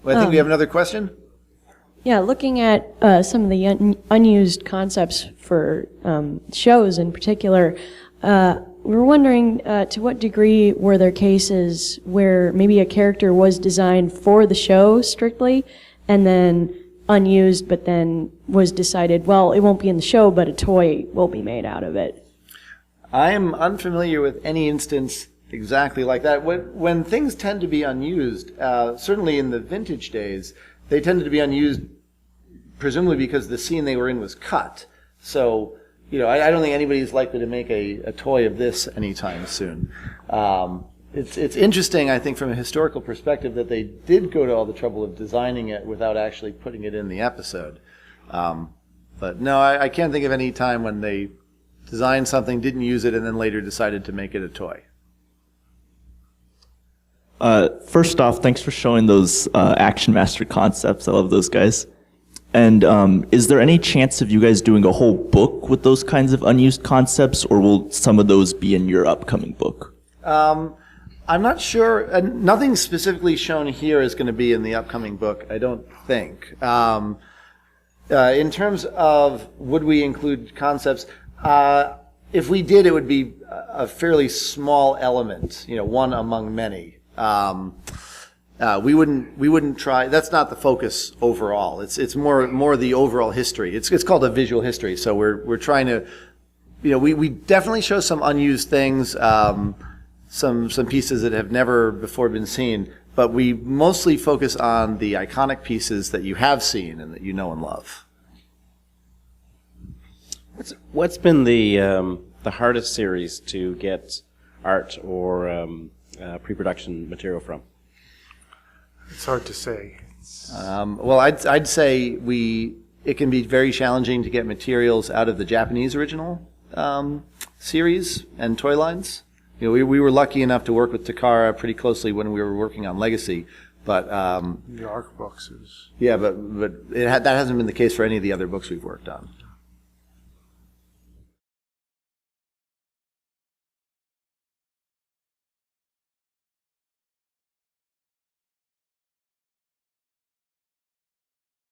Well, I think we have another question. Yeah, looking at some of the unused concepts for shows in particular, we were wondering to what degree were there cases where maybe a character was designed for the show strictly and then unused, but then was decided, well, it won't be in the show, but a toy will be made out of it? I am unfamiliar with any instance exactly like that. When things tend to be unused, certainly in the vintage days, they tended to be unused presumably because the scene they were in was cut. So, I don't think anybody's likely to make a toy of this anytime soon. It's interesting, I think, from a historical perspective that they did go to all the trouble of designing it without actually putting it in the episode. But no, I can't think of any time when they designed something, didn't use it, and then later decided to make it a toy. First off, thanks for showing those Action Master concepts. I love those guys. And is there any chance of you guys doing a whole book with those kinds of unused concepts, or will some of those be in your upcoming book? I'm not sure. Nothing specifically shown here is going to be in the upcoming book, I don't think. In terms of would we include concepts, if we did, it would be a fairly small element, one among many. We wouldn't try. That's not the focus overall. It's more the overall history. It's called a visual history. So we're trying to, we definitely show some unused things, some pieces that have never before been seen. But we mostly focus on the iconic pieces that you have seen and that you know and love. What's been the hardest series to get art or pre-production material from? It's hard to say. Well, I'd say it can be very challenging to get materials out of the Japanese original series and toy lines. We were lucky enough to work with Takara pretty closely when we were working on Legacy, but the Ark books is. Yeah, but that hasn't been the case for any of the other books we've worked on.